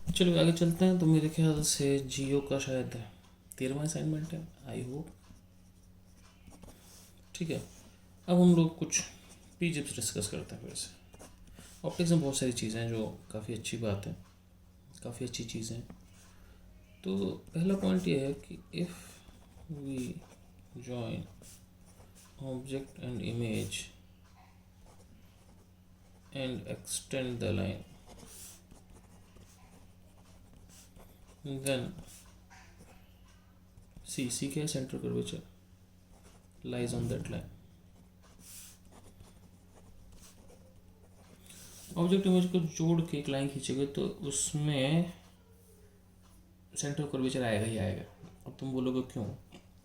चलो आगे चलते हैं। तो मेरे ख्याल से जियो का शायद 13वां असाइनमेंट है, आई होप। ठीक है, अब हम लोग कुछ पीजिप्स डिस्कस करते हैं फिर से। ऑप्टिक्स में बहुत सारी चीज़ें हैं जो काफ़ी अच्छी बात है, काफ़ी अच्छी चीज़ें हैं। तो पहला पॉइंट ये है कि if we join object and image and extend the line, then C क्या centre curvature lies on that line. Object image को जोड़ के एक लाइन खींचेंगे तो उसमें सेंटर कर्वेचर आएगा ही आएगा। अब तुम बोलोगे क्यों,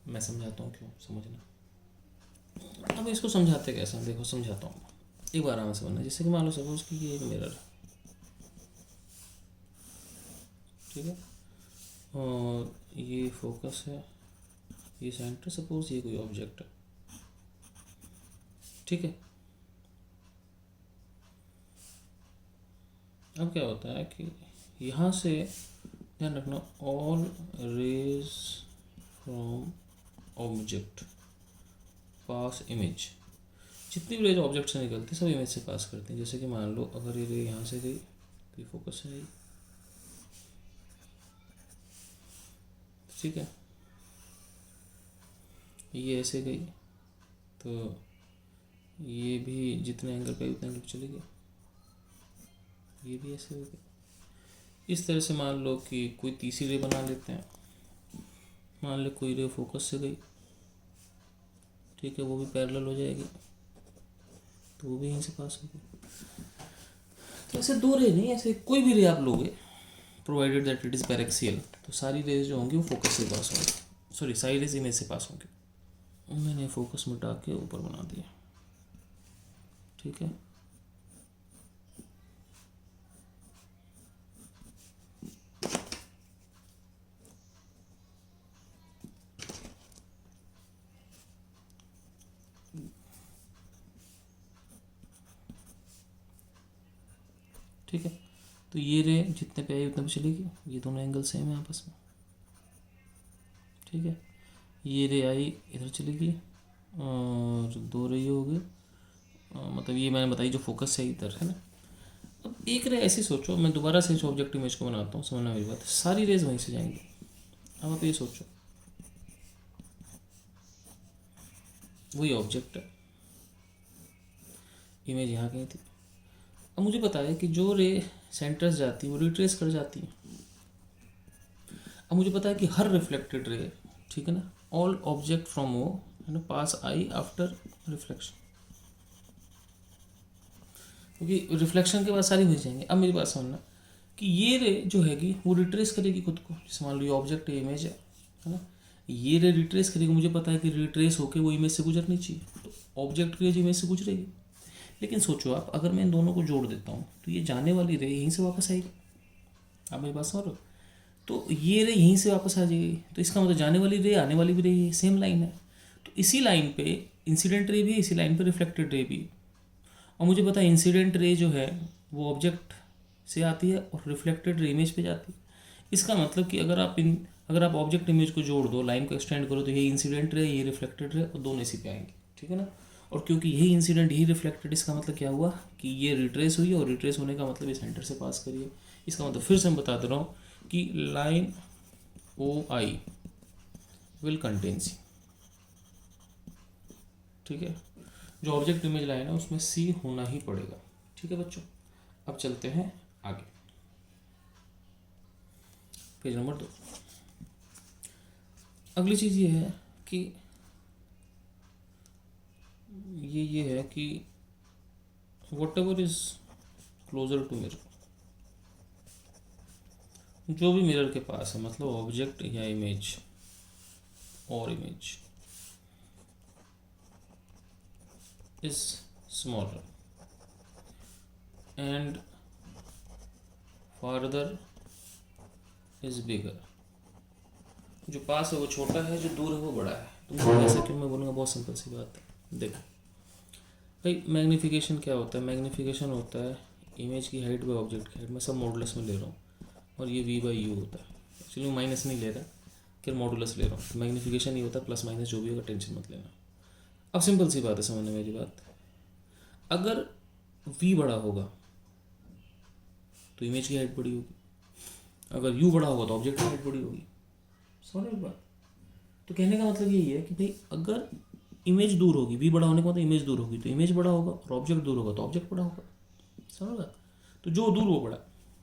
मैं समझाता हूँ क्यों, समझना। अब इसको समझाते कैसे हैं, देखो समझाता हूँ एक बार आराम से बनना। जैसे कि मान लो सपोज कि ये एक मिरर है, ठीक है, और ये फोकस है, ये सेंटर, सपोज ये कोई ऑब्जेक्ट है, ठीक है। अब क्या होता है कि यहाँ से ध्यान रखना, all rays from object pass image. जितनी भी रेज ऑब्जेक्ट से निकलती सब इमेज से पास करती हैं। जैसे कि मान लो अगर ये रे यहाँ से गई तो ये फोकस से गई, ठीक है। ये ऐसे गई तो ये भी जितने एंगल पे उतने एंगल पे चली गई, ये भी ऐसे हो गई। इस तरह से मान लो कि कोई तीसरी रे बना लेते हैं। मान लो कोई रे फोकस से गई, ठीक है, वो भी पैरेलल हो जाएगी तो वो भी यहीं से पास होगी। तो ऐसे दो रे नहीं, ऐसे कोई भी रे आप लोगे, provided that it is paraxial, तो सारी रेज जो होंगी वो फोकस से पास होंगी, सॉरी सारी रेज इमेज से पास होंगी। मैंने फोकस मिटा के ऊपर बना दिया, ठीक है। ठीक है, तो ये रे जितने पे आई उतने पे चलेगी, ये दोनों एंगल सेम है आपस में, ठीक है। ये रे आई इधर चलेगी और दो रे हो गए, मतलब ये मैंने बताई जो फोकस से इधर है ना। अब एक रे ऐसी सोचो, मैं दोबारा से इस ऑब्जेक्ट इमेज को बनाता हूँ, समझना मेरी बात, सारी रेज वहीं से जाएंगी। अब आप ये सोचो, वही ऑब्जेक्ट है, इमेज यहाँ कहीं थी। अब मुझे पता है कि जो रे सेंटर्स जाती है वो रिट्रेस कर जाती है। अब मुझे पता है कि हर रिफ्लेक्टेड रे, ठीक है ना, ऑल ऑब्जेक्ट फ्रॉम ओ है ना पास आई आफ्टर रिफ्लेक्शन, क्योंकि रिफ्लेक्शन के बाद सारी हो जाएंगे। अब मेरी बात समझना कि ये रे जो हैगी वो रिट्रेस करेगी खुद को। जैसे मान लो ये ऑब्जेक्ट है, इमेज है ना, ये रे रिट्रेस करेगी। मुझे पता है कि रिट्रेस होके वो इमेज से गुजरनी चाहिए, तो ऑब्जेक्ट की इमेज से गुजरेगी। लेकिन सोचो आप, अगर मैं इन दोनों को जोड़ देता हूँ तो ये जाने वाली रे यहीं से वापस आएगी। आप मेरी बात समझ रहे हो? तो ये रे यहीं से वापस आ जाएगी, तो इसका मतलब जाने वाली रे आने वाली भी रे सेम लाइन है। तो इसी लाइन पे इंसिडेंट रे भी है, इसी लाइन पे रिफ्लेक्टेड रे भी है। और मुझे पता है इंसिडेंट रे जो है वो ऑब्जेक्ट से आती है और रिफ्लेक्टेड रे इमेज पे जाती है। इसका मतलब कि अगर आप ऑब्जेक्ट इमेज को जोड़ दो, लाइन को एक्सटेंड करो, तो ये इंसिडेंट रे, ये रिफ्लेक्टेड रे, और दोनों इसी पे आएंगे, ठीक है ना। और क्योंकि यही इंसिडेंट यही रिफ्लेक्टेड, इसका मतलब क्या हुआ कि ये रिट्रेस हुई, और रिट्रेस होने का मतलब ये सेंटर से पास करिए। इसका मतलब फिर से मैं बता दे रहा हूँ कि line O I will contain C, ठीक है। जो ऑब्जेक्ट इमेज लाइन है उसमें सी होना ही पड़ेगा, ठीक है बच्चों। अब चलते हैं आगे, पेज नंबर 2। अगली चीज़ ये है कि ये है कि whatever is closer to mirror, जो भी मिरर के पास है, मतलब ऑब्जेक्ट या इमेज और image is smaller and farther is bigger. जो पास है वो छोटा है, जो दूर है वो बड़ा है। तुम ऐसा क्यों, मैं बोलूँगा बहुत सिंपल सी बात है। देखो भाई, मैग्नीफिकेशन क्या होता है? मैग्नीफिकेशन होता है इमेज की हाइट व ऑब्जेक्ट की हाइट, मैं सब मॉडुलस में ले रहा हूँ। और ये v बाई यू होता है। एक्चुअली मैं माइनस नहीं ले रहा, फिर मॉडुलस ले रहा हूँ। मैग्नीफिकेशन ये होता है, प्लस माइनस जो भी होगा टेंशन मत लेना। अब सिंपल सी बात है, समझने मेरी बात, अगर v बड़ा होगा तो इमेज की हाइट बड़ी होगी, अगर u बड़ा होगा तो ऑब्जेक्ट की हाइट बड़ी होगी। समझ रहे बात? तो कहने का मतलब यही है कि भाई अगर इमेज दूर होगी, v बड़ा होने का मतलब इमेज दूर होगी, तो इमेज बड़ा होगा, और ऑब्जेक्ट दूर होगा तो ऑब्जेक्ट बड़ा होगा। समझ रहा? तो जो दूर वो बड़ा,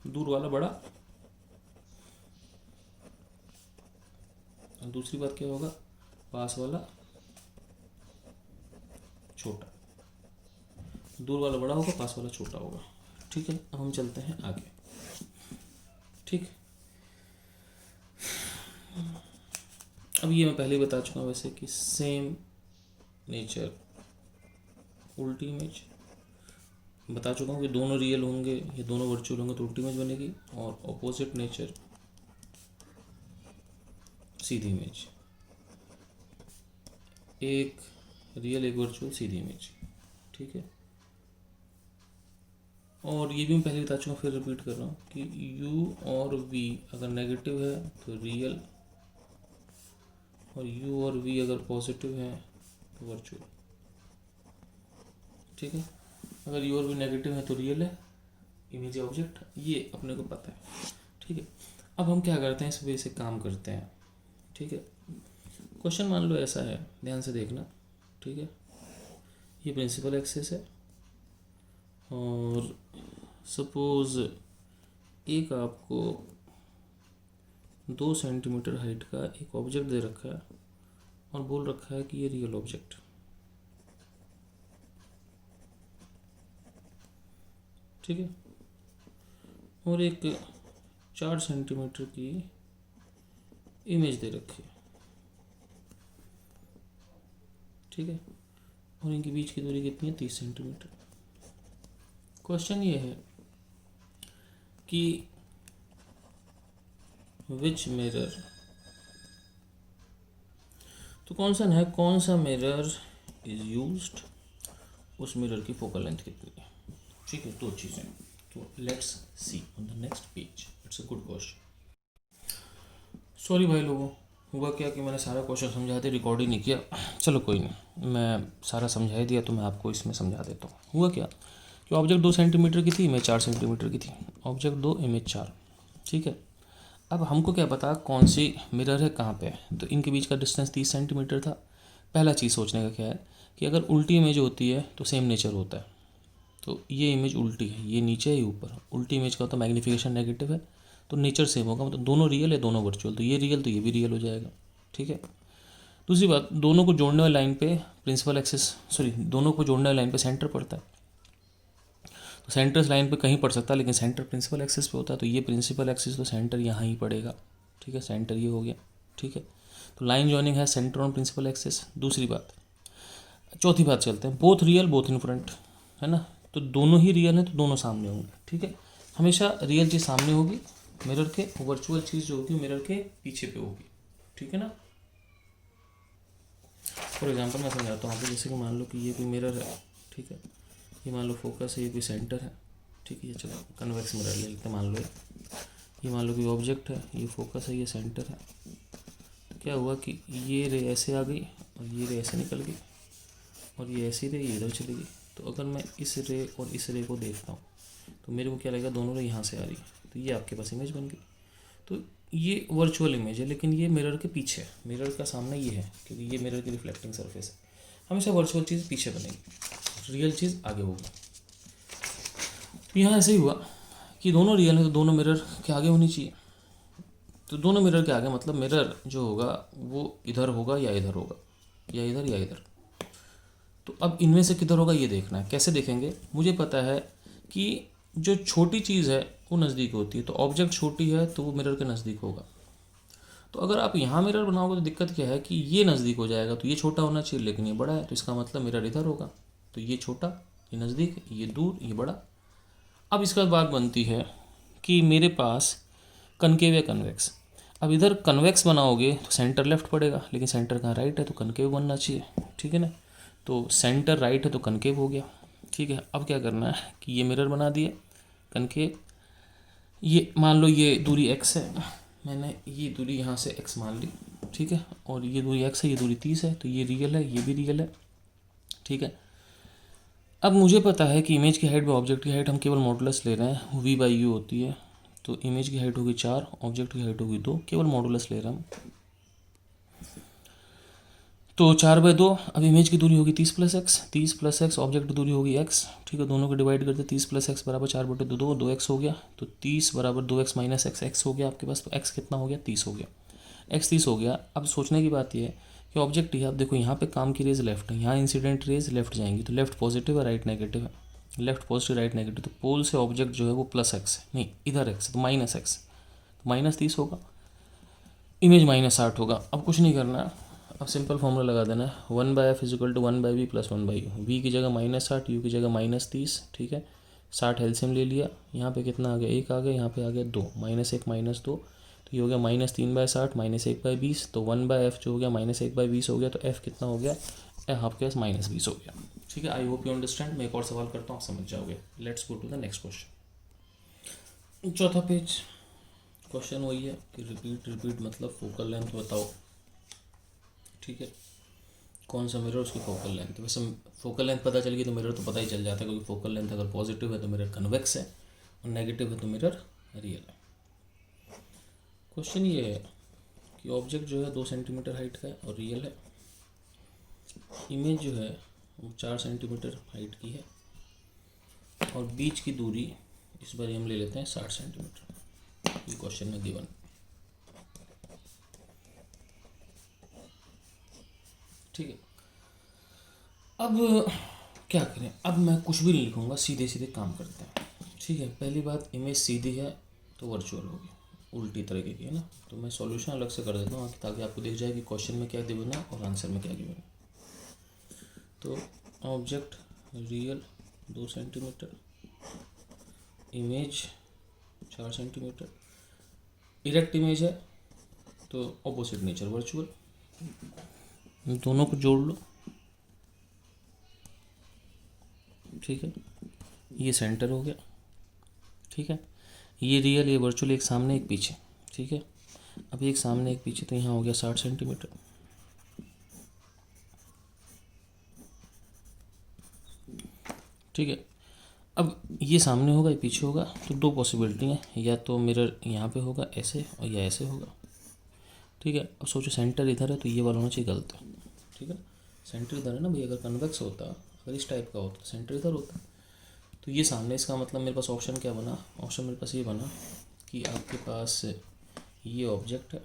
दूर वाला बड़ा। और दूसरी बात क्या होगा, पास वाला छोटा। दूर वाला बड़ा होगा, पास वाला छोटा होगा। ठीक है, अब हम चलते हैं आगे। ठीक, अब ये मैं पहले ही बता चुका हूँ वैसे कि सेम नेचर उल्टी इमेज बता चुका हूँ कि दोनों रियल होंगे, ये दोनों वर्चुअल होंगे तो उल्टी इमेज बनेगी, और ऑपोजिट नेचर सीधी इमेज, एक रियल एक वर्चुअल सीधी इमेज। ठीक है, और ये भी मैं पहले बता चुका हूँ, फिर रिपीट कर रहा हूँ कि u और v अगर नेगेटिव है तो रियल, और u और v अगर पॉजिटिव है तो वर्चुअल। ठीक है, अगर u और v नेगेटिव है तो रियल है, इमेज ऑब्जेक्ट, ये अपने को पता है। ठीक है, अब हम क्या करते हैं, इस वे से काम करते हैं। ठीक है, क्वेश्चन मान लो ऐसा है, ध्यान से देखना। ठीक है, ये प्रिंसिपल एक्सिस है, और सपोज एक आपको 2 सेंटीमीटर हाइट का एक ऑब्जेक्ट दे रखा है और बोल रखा है कि ये रियल ऑब्जेक्ट। ठीक है, और एक 4 सेंटीमीटर की इमेज दे रखी है। ठीक है, और इनके बीच की दूरी कितनी है, 30 सेंटीमीटर। क्वेश्चन ये है कि विच मिरर, तो कौन सा मिरर इज यूज्ड, उस मिरर की फोकल लेंथ कितनी है। ठीक है, 2 चीज़ें। तो let's see on the next page, it's a good question. Sorry भाई लोगों, हुआ क्या कि मैंने सारा क्वेश्चन समझा दिया, रिकॉर्ड ही नहीं किया। चलो कोई नहीं, मैं सारा समझा ही दिया तो मैं आपको इसमें समझा देता हूँ। हुआ क्या कि ऑब्जेक्ट 2 सेंटीमीटर की थी, इमेज 4 सेंटीमीटर की थी। Object 2 image 4। ठीक है, अब हमको क्या पता कौन सी मिरर है कहाँ पे है, तो इनके बीच का डिस्टेंस 30 सेंटीमीटर था। पहला चीज़ सोचने का क्या है कि अगर उल्टी इमेज होती है तो सेम नेचर होता है, तो ये इमेज उल्टी है, ये नीचे है, ये ऊपर। उल्टी इमेज का होता है मैग्नीफिकेशन नेगेटिव है, तो नेचर सेम होगा, मतलब दोनों रियल है दोनों वर्चुअल, तो ये रियल तो ये भी रियल हो जाएगा। ठीक है, दूसरी बात, दोनों को जोड़ने वाली लाइन पे प्रिंसिपल एक्सिस, दोनों को जोड़ने वाली लाइन पे सेंटर पड़ता है, तो सेंटर लाइन पे कहीं पड़ सकता है, लेकिन सेंटर प्रिंसिपल एक्सिस पे होता है, तो ये प्रिंसिपल एक्सिस तो सेंटर यहाँ ही पड़ेगा। ठीक है, सेंटर ये हो गया। ठीक है, तो लाइन जॉइनिंग है सेंटर ऑन प्रिंसिपल एक्सिस। दूसरी बात, चौथी बात चलते हैं, both real both in front, है ना, तो दोनों ही रियल हैं तो दोनों सामने होंगे। ठीक है, हमेशा रियल चीज़ सामने होगी मिरर के, वर्चुअल चीज़ जो होगी मिरर के पीछे पे होगी। ठीक है ना, फॉर एग्जांपल मैं समझाता हूँ आपको, जैसे कि मान लो कि ये कोई मिरर है। ठीक है, ये मान लो फोकस है, ये कोई सेंटर है। ठीक है, ये चलो कन्वेक्स मिरर ले लेते हैं, मान लो ये मान लो कि ऑब्जेक्ट है, ये फोकस है, ये सेंटर है। तो क्या हुआ कि ये रे ऐसे आ गई और ये रे ऐसे निकल गई, और ये ऐसी रे ये इधर चली गई। तो अगर मैं इस रे और इस रे को देखता हूँ तो मेरे को क्या लगेगा, दोनों रे यहाँ से आ रही है, तो ये आपके पास इमेज बन गई। तो ये वर्चुअल इमेज है, लेकिन ये मिरर के पीछे है, मिरर का सामने ये है, क्योंकि ये मिरर की रिफ्लेक्टिंग सरफेस है। हमेशा वर्चुअल चीज़ पीछे बनेगी, रियल चीज़ आगे होगी। तो यहाँ ऐसे ही हुआ कि दोनों रियल है तो दोनों मिरर के आगे होनी चाहिए। तो दोनों मिरर के आगे मतलब मिरर जो होगा वो इधर होगा या इधर होगा, या इधर या इधर। तो अब इनमें से किधर होगा ये देखना है। कैसे देखेंगे, मुझे पता है कि जो छोटी चीज़ है वो नज़दीक होती है, तो ऑब्जेक्ट छोटी है तो वो मिरर के नज़दीक होगा। तो अगर आप यहाँ मिरर बनाओगे तो दिक्कत क्या है कि ये नज़दीक हो जाएगा, तो ये छोटा होना चाहिए लेकिन ये बड़ा है, तो इसका मतलब मिरर इधर होगा। तो ये छोटा, ये नज़दीक, ये दूर, ये बड़ा। अब इसके बाद बात बनती है कि मेरे पास कनकेव या कन्वेक्स। अब इधर कन्वेक्स बनाओगे तो सेंटर लेफ्ट पड़ेगा, लेकिन सेंटर कहाँ राइट है, तो कनकेव बनना चाहिए। ठीक है ना, तो सेंटर राइट है तो कनकेव हो गया। ठीक है, अब क्या करना है कि ये मिरर बना दिए कनकेव, ये मान लो ये दूरी x है, मैंने ये दूरी यहाँ से x मान ली, ठीक है, और ये दूरी x है, ये दूरी 30 है, तो ये रियल है, ये भी रियल है, ठीक है। अब मुझे पता है कि इमेज की हाइट बाय ऑब्जेक्ट की हाइट हम केवल मॉडुलस ले रहे हैं, v/u होती है, तो इमेज की हाइट होगी 4, ऑब्जेक्ट की हाइट होगी 2, केवल मॉडुलस ले रहे हैं हम, तो 4/2। अब इमेज की दूरी होगी 30 + x, 30 + x, ऑब्जेक्ट की दूरी होगी x, ठीक है, दोनों को डिवाइड करते 30 + x बराबर 4/2, 2x हो गया, तो 30 बराबर 2x - x, x हो गया आपके पास, तो x कितना हो गया, 30 हो गया, x 30 हो गया। अब सोचने की बात यह है कि ऑब्जेक्ट ही, आप देखो यहाँ पे काम की रेज लेफ्ट है, यहाँ इंसिडेंट रेज लेफ्ट जाएंगी, तो लेफ्ट पॉजिटिव है, राइट नेगेटिव है, लेफ्ट पॉजिटिव राइट नेगेटिव, तो पोल से ऑब्जेक्ट जो है वो +x है, नहीं इधर x है, तो -x, तो -30 होगा, इमेज -60 होगा। अब कुछ नहीं करना है, अब सिंपल फॉर्मूला लगा देना है, 1/f = 1/v + 1/u, v की जगह -60, u की जगह -30, ठीक है, 60 एलसीएम ले लिया, यहाँ पे कितना आ गया, 1 आ गया, यहाँ पे आ गया 2, -1 - 2, तो ये हो गया -3/60 -1/20, तो 1/f जो हो गया -1/20 हो गया, तो f कितना हो गया, आपके पास -20 हो गया, ठीक है। I hope you understand. मैं एक और सवाल करता हूँ, आप समझ जाओगे। Let's go to the next question. चौथा पेज, क्वेश्चन वही है कि रिपीट मतलब फोकल लेंथ बताओ, ठीक है, कौन सा मिरर उसकी फोकल लेंथ। वैसे फोकल लेंथ पता चल गई तो मिरर तो पता ही चल जाता है, क्योंकि फोकल लेंथ अगर पॉजिटिव है तो मिरर कन्वेक्स है, और नेगेटिव है तो मिरर रियल है। क्वेश्चन ये है कि ऑब्जेक्ट जो है 2 सेंटीमीटर हाइट का है और रियल है, इमेज जो है वो 4 सेंटीमीटर हाइट की है, और बीच की दूरी इस बार हम ले लेते हैं 60 सेंटीमीटर, ये क्वेश्चन में गिवन, ठीक है। अब क्या करें, अब मैं कुछ भी नहीं लिखूंगा, सीधे सीधे काम करते हैं, ठीक है। पहली बात, इमेज सीधी है तो वर्चुअल होगी, उल्टी तरीके की है ना, तो मैं सॉल्यूशन अलग से कर देता हूँ ताकि आपको दिख जाए कि क्वेश्चन में क्या गिवन है और आंसर में क्या गिवन है। तो object real 2 centimetre, image 4 centimetre, erect image है तो ऑपोजिट नेचर वर्चुअल, दोनों को जोड़ लो, ठीक है, ये सेंटर हो गया, ठीक है, ये रियल ये वर्चुअल, एक सामने एक पीछे, ठीक है। अब एक सामने एक पीछे, तो यहाँ हो गया 60 सेंटीमीटर, ठीक है। अब ये सामने होगा ये पीछे होगा, तो 2 पॉसिबिलिटी हैं, या तो मिरर यहाँ पे होगा ऐसे और या ऐसे होगा, ठीक है। अब सोचो सेंटर इधर है तो ये वाला होना चाहिए गलत है, ठीक है, सेंटर इधर है ना भाई, अगर कन्वेक्स होता, अगर इस टाइप का होता सेंटर इधर होता, तो ये सामने, इसका मतलब मेरे पास ऑप्शन क्या बना, ऑप्शन मेरे पास ये बना कि आपके पास ये ऑब्जेक्ट है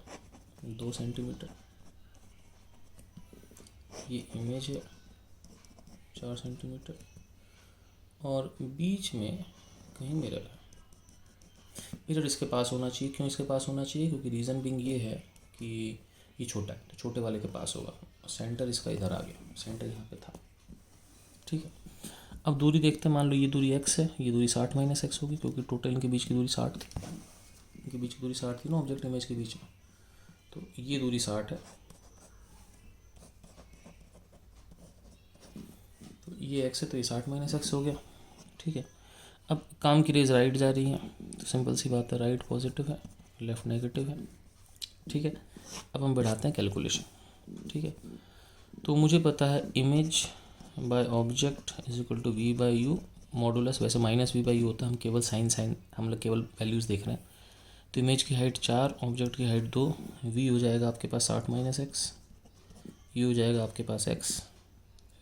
2 सेंटीमीटर, ये इमेज है 4 सेंटीमीटर, और बीच में कहीं मिरर है। मिरर इसके पास होना चाहिए, क्यों इसके पास होना चाहिए, क्योंकि रीज़न बिंग ये है कि ये छोटा है, तो छोटे वाले के पास होगा, सेंटर इसका इधर आ गया, सेंटर यहाँ पे था, ठीक है। अब दूरी देखते हैं, मान लो ये दूरी x है, ये दूरी 60 - x होगी, क्योंकि टोटल इनके बीच की दूरी 60 थी, इनके बीच की दूरी 60 थी ना ऑब्जेक्ट इमेज के बीच में, तो ये दूरी 60 है, तो ये x है, तो ये 60 - x हो गया, ठीक है। अब काम की रेज राइट जा रही है, तो सिंपल सी बात है, राइट पॉजिटिव है, लेफ़्ट नेगेटिव है, ठीक है। अब हम बढ़ाते हैं कैलकुलेशन, ठीक है। तो मुझे पता है image by object = v/u modulus, वैसे -v/u होता है, हम केवल साइन हम लोग केवल वैल्यूज़ देख रहे हैं, तो इमेज की हाइट 4, ऑब्जेक्ट की हाइट 2, v हो जाएगा आपके पास 60 - x, u हो जाएगा आपके पास x,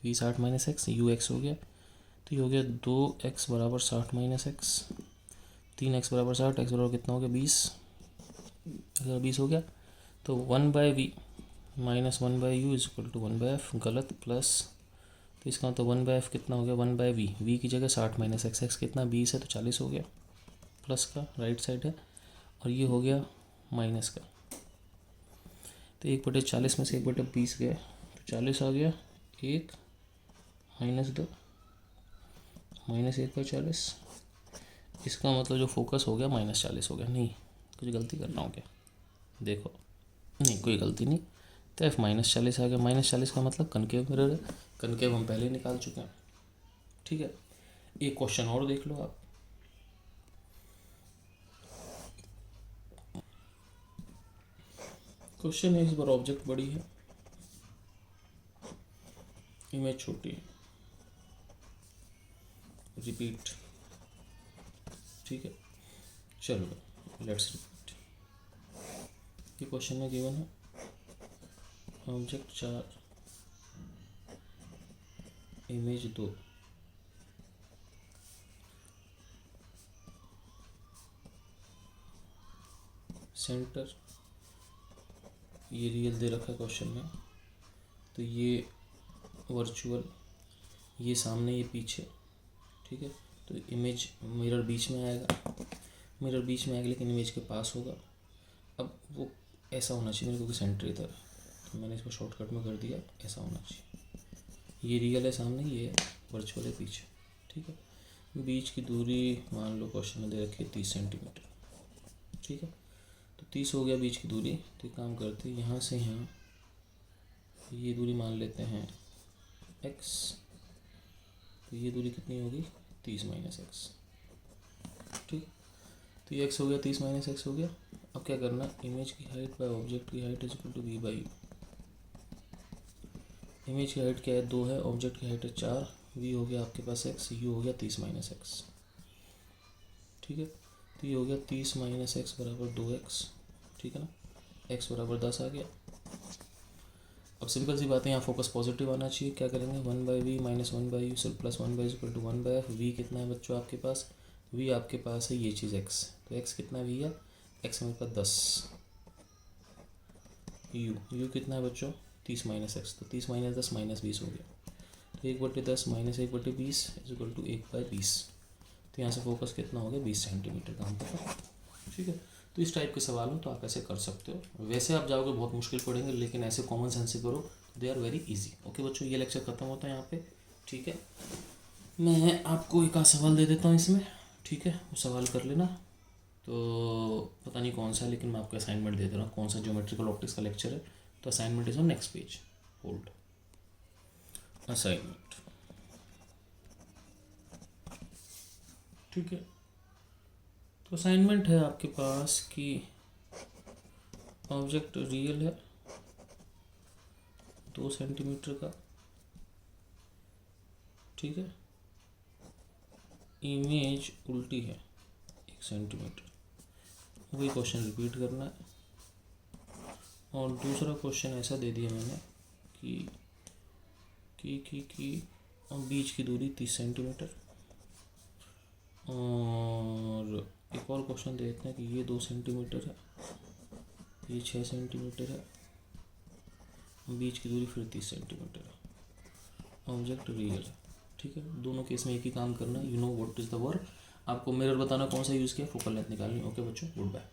v 60 - x, u x हो गया, तो ये हो गया 2x बराबर 60 - x, 3x बराबर 60, x बराबर कितना हो गया 20, अगर 20 हो गया, तो 1/v - 1/u = 1/f, गलत, प्लस, तो इसका मतलब 1/f कितना हो गया 1/v, v की जगह 60 - x, x कितना 20 है तो 40 हो गया, प्लस का राइट साइड है, और ये हो गया माइनस का, तो 1/40 में से 1/20 गए तो 40 आ गया, 1 - 2 -1/40, इसका मतलब जो फोकस हो गया -40 हो गया। नहीं, कुछ गलती कर रहा हूँ क्या, देखो, नहीं कोई गलती नहीं, तो f -40 आ गया, -40 का मतलब कनकेव मिरर है, कनकेव हम पहले निकाल चुके हैं, ठीक है। एक क्वेश्चन और देख लो आप, क्वेश्चन है, इस बार ऑब्जेक्ट बड़ी है, इमेज छोटी है, रिपीट। ठीक है, चलो लेट्स रिपीट। ये क्वेश्चन में गिवन है ऑब्जेक्ट 4, इमेज 2, सेंटर, ये रियल दे रखा है क्वेश्चन में, तो ये वर्चुअल, ये सामने ये पीछे। ठीक है, तो इमेज मिरर बीच में आएगा, मिरर बीच में आएगा लेकिन इमेज के पास होगा। अब वो ऐसा होना चाहिए मेरे को कि सेंटर इधर है, तो मैंने इसको शॉर्टकट में कर दिया, ऐसा होना चाहिए। ये रियल है सामने, ये वर्चुअल है पीछे। ठीक है, बीच की दूरी मान लो क्वेश्चन में दे रखी है 30 सेंटीमीटर। ठीक है, तो 30 हो गया बीच की दूरी। तो एक काम करते हैं, यहाँ से यहाँ ये दूरी मान लेते हैं x, तो ये दूरी कितनी होगी 30 माइनस एक्स। ठीक, तो ये x हो गया, 30 माइनस एक्स हो गया। अब क्या करना, इमेज की हाइट बाय ऑब्जेक्ट की height is equal to v by u. Image की हाइट क्या है 2 है, ऑब्जेक्ट की हाइट है 4, v हो गया आपके पास x, u हो गया 30 माइनस एक्स। ठीक है, तो ये हो गया 30 माइनस एक्स बराबर 2x। ठीक है ना, x बराबर 10 आ गया। अब सिंपल सी बात है, यहाँ फोकस पॉजिटिव आना चाहिए। क्या करेंगे, 1/v माइनस 1/u सिर्फ plus 1/u equal to 1/f। v कितना है बच्चों आपके पास, v आपके पास है ये चीज़ x, तो x कितना है भैया, x मेरे पास 10, u कितना है बच्चों 30 माइनस एक्स, तो 30 माइनस 10 माइनस 20 हो गया, तो 1/10 माइनस 1/20 इज इक्वल टू 1/20। तो यहाँ से फोकस कितना हो गया 20 सेंटीमीटर का हमको। ठीक है, तो इस टाइप के सवाल हो तो आप ऐसे कर सकते हो। वैसे आप जाओगे बहुत मुश्किल पड़ेंगे, लेकिन ऐसे कॉमन सेंस से करो, they are very easy. Okay बच्चों, ये लेक्चर खत्म होता है यहाँ पे। ठीक है, मैं आपको एक आध सवाल दे देता हूँ इसमें। ठीक है, वो सवाल कर लेना। तो पता नहीं कौन सा है, लेकिन मैं आपको असाइनमेंट दे दे रहा हूँ कौन सा ज्योमेट्रिकल ऑप्टिक्स का लेक्चर है। तो assignment is on next page, hold assignment. ठीक है, तो असाइनमेंट है आपके पास कि ऑब्जेक्ट रियल है 2 सेंटीमीटर का। ठीक है, इमेज उल्टी है 1 सेंटीमीटर। वही क्वेश्चन रिपीट करना है। और दूसरा क्वेश्चन ऐसा दे दिया मैंने कि बीच की दूरी 30 सेंटीमीटर। और एक और क्वेश्चन दे देते हैं कि ये 2 सेंटीमीटर है, ये 6 सेंटीमीटर है, बीच की दूरी फिर 30 सेंटीमीटर है, ऑब्जेक्ट रियल है। ठीक है, दोनों केस में एक ही काम करना है, you know what is the work. आपको मिरर बताना कौन सा यूज़ किया, फोकल लेंथ निकालनी। ओके बच्चों, गुड बाय।